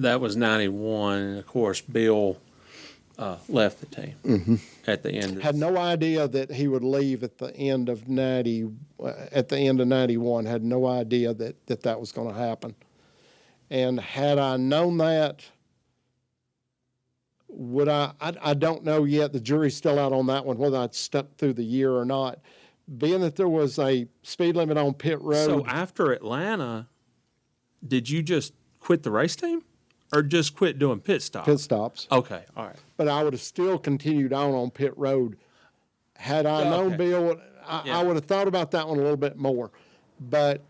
That was 91, and of course Bill left the team at the end. Had no idea that he would leave at the end of 90. At the end of 91, had no idea that was going to happen. And had I known that, would I don't know yet. The jury's still out on that one, whether I'd stuck through the year or not. Being that there was a speed limit on pit road. So after Atlanta, did you just quit the race team or just quit doing pit stops? Pit stops. Okay, all right. But I would have still continued on pit road. Had I known Bill, I would have thought about that one a little bit more. But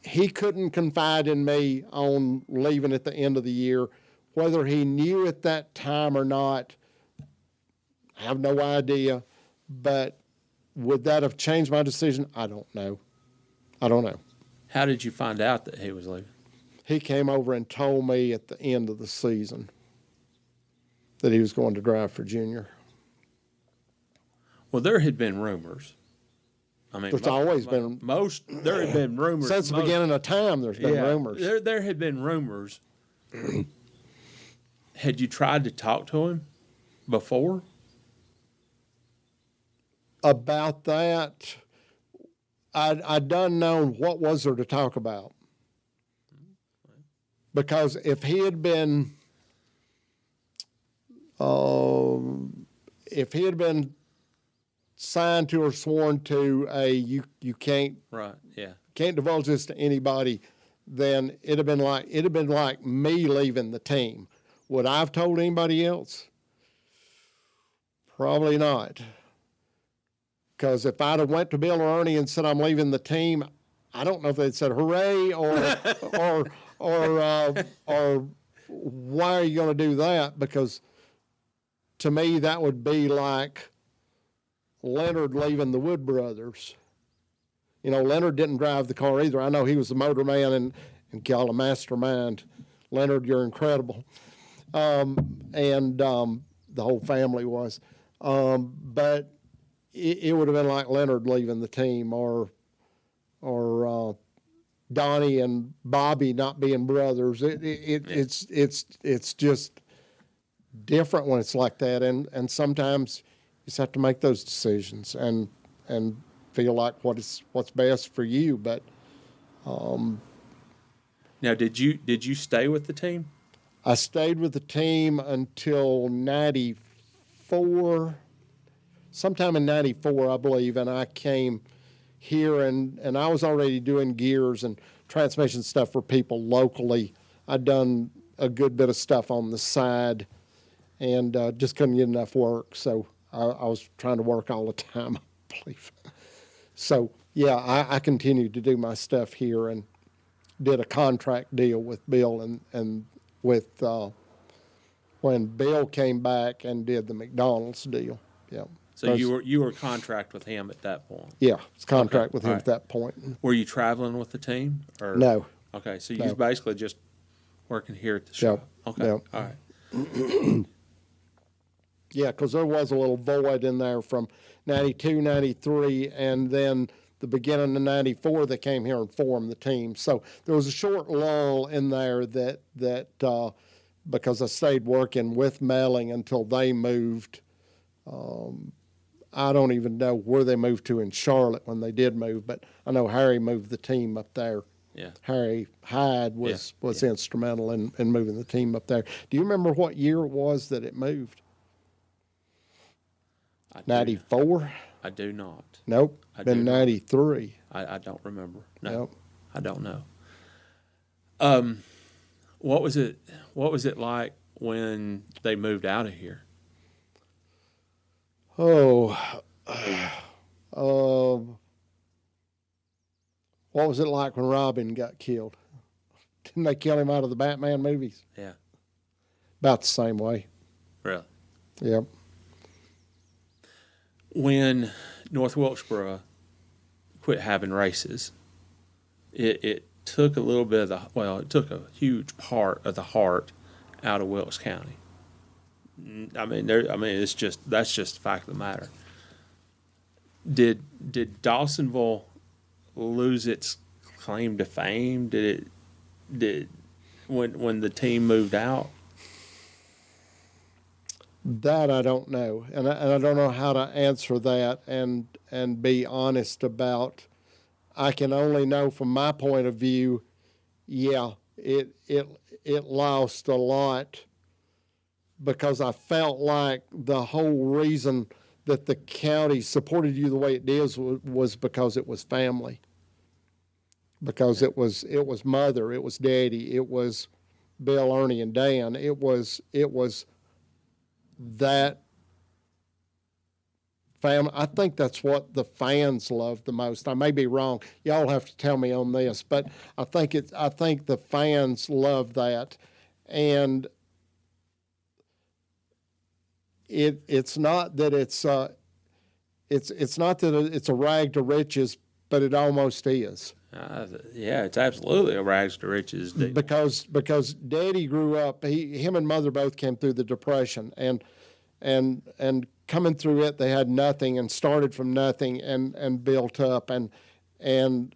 he couldn't confide in me on leaving at the end of the year. Whether he knew at that time or not, I have no idea. But would that have changed my decision? I don't know. How did you find out that he was leaving? He came over and told me at the end of the season that he was going to drive for Junior. Well, there had been rumors. I mean, there's always been there had been rumors since the beginning of time. There's been rumors. There had been rumors. Had you tried to talk to him before about that? I'd done known what was there to talk about, because if he had been signed to or sworn to you can't can't divulge this to anybody, then it'd have been like me leaving the team. Would I have told anybody else? Probably not. Because if I'd have went to Bill or Ernie and said I'm leaving the team, I don't know if they'd said hooray or why are you going to do that? Because to me that would be like Leonard leaving the Wood Brothers. You know, Leonard didn't drive the car either. I know he was the motor man and called a mastermind. Leonard, you're incredible. And the whole family was. But it would have been like Leonard leaving the team, or Donnie and Bobby not being brothers. It's just different when it's like that, and sometimes you just have to make those decisions and feel like what's best for you. But now, did you stay with the team? I stayed with the team until 94, sometime in 94, I believe, and I came here, and I was already doing gears and transmission stuff for people locally. I'd done a good bit of stuff on the side, and just couldn't get enough work, so I was trying to work all the time, I believe. So, yeah, I continued to do my stuff here and did a contract deal with Bill and with when Bill came back and did the McDonald's deal. Yeah. So you were contract with him at that point? Yeah, it's contract with him at that point. Were you traveling with the team? Or? No. Okay, so you was basically just working here at the shop. Okay, all right. Yeah, because there was a little void in there from 92, 93, and then the beginning of 94, they came here and formed the team. So there was a short lull in there that because I stayed working with Melling until they moved. I don't even know where they moved to in Charlotte when they did move, but I know Harry moved the team up there. Yeah. Harry Hyde was instrumental in moving the team up there. Do you remember what year it was that it moved? 94? I do not. Nope. Been 93. I don't remember. No. Nope. I don't know. What was it like when they moved out of here? What was it like when Robin got killed? Didn't they kill him out of the Batman movies? Yeah. About the same way. Really? Yep. When North Wilkesboro quit having races, it took a little bit of it took a huge part of the heart out of Wilkes County. That's just the fact of the matter. Did Dawsonville lose its claim to fame? when the team moved out? That I don't know, and I don't know how to answer that and be honest about. I can only know from my point of view. Yeah, it lost a lot because I felt like the whole reason that the county supported you the way it did was because it was family, because it was mother, it was daddy, it was Bill, Ernie, and Dan. It was that family. I think that's what the fans love the most. I may be wrong. Y'all have to tell me on this, but I think the fans love that, and it's not that it's not that it's a rag to riches, but it almost is. Yeah, it's absolutely a rags to riches deal. Because Daddy grew up. Him and Mother both came through the Depression, and coming through it, they had nothing and started from nothing and built up, and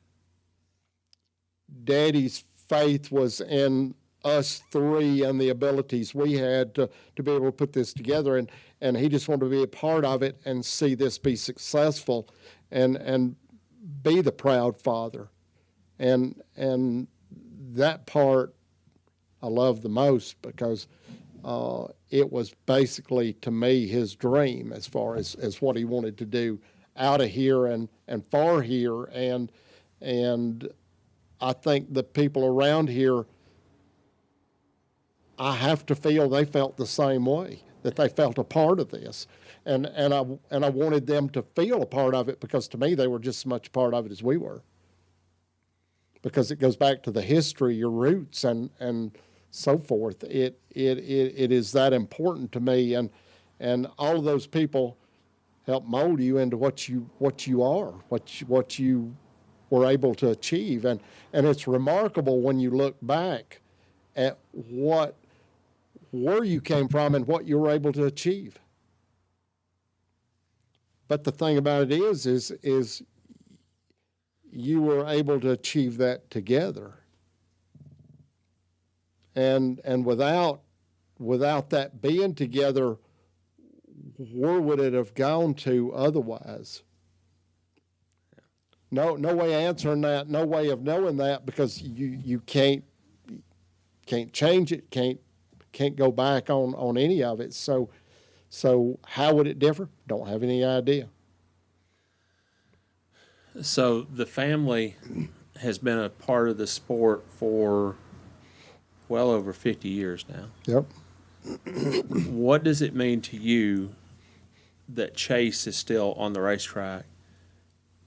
Daddy's faith was in us three and the abilities we had to be able to put this together, and he just wanted to be a part of it and see this be successful and be the proud father, and that part I love the most because it was basically, to me, his dream as far as what he wanted to do out of here and for here. And I think the people around here, I have to feel they felt the same way, that they felt a part of this. And I wanted them to feel a part of it because to me they were just as much a part of it as we were. Because it goes back to the history, your roots, and so forth. It is that important to me, and all of those people help mold you into what you are, what you were able to achieve, and it's remarkable when you look back at where you came from and what you were able to achieve. But the thing about it is you were able to achieve that together. And without that being together, where would it have gone to otherwise? No way of answering that, no way of knowing that, because you can't change it, can't go back on any of it. So how would it differ? Don't have any idea. So the family has been a part of the sport for well over 50 years now. Yep. What does it mean to you that Chase is still on the racetrack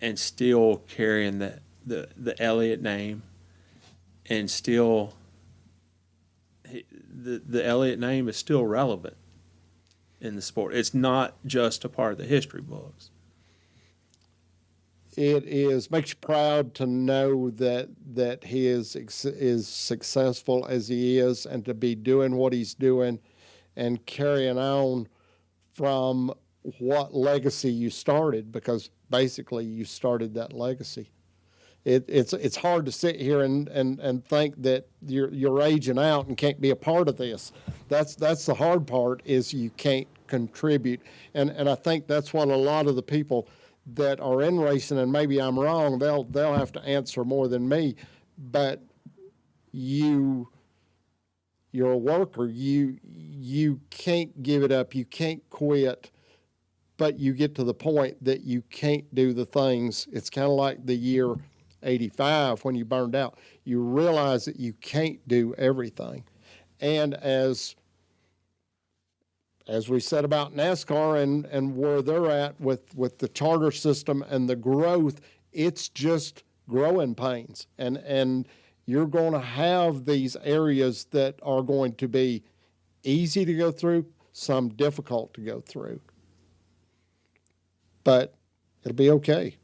and still carrying the Elliott name, and still the Elliott name is still relevant in the sport? It's not just a part of the history books. It makes you proud to know that he is successful as he is, and to be doing what he's doing and carrying on from what legacy you started, because basically you started that legacy. It's hard to sit here and think that you're aging out and can't be a part of this. That's the hard part, is you can't contribute. And I think that's what a lot of the people that are in racing, and maybe I'm wrong, they'll have to answer more than me, but you're a worker. You can't give it up. You can't quit. But you get to the point that you can't do the things. It's kind of like the year 85 when you burned out. You realize that you can't do everything. And as we said about NASCAR and where they're at with the charter system and the growth, it's just growing pains. And you're going to have these areas that are going to be easy to go through, some difficult to go through. But it'll be okay.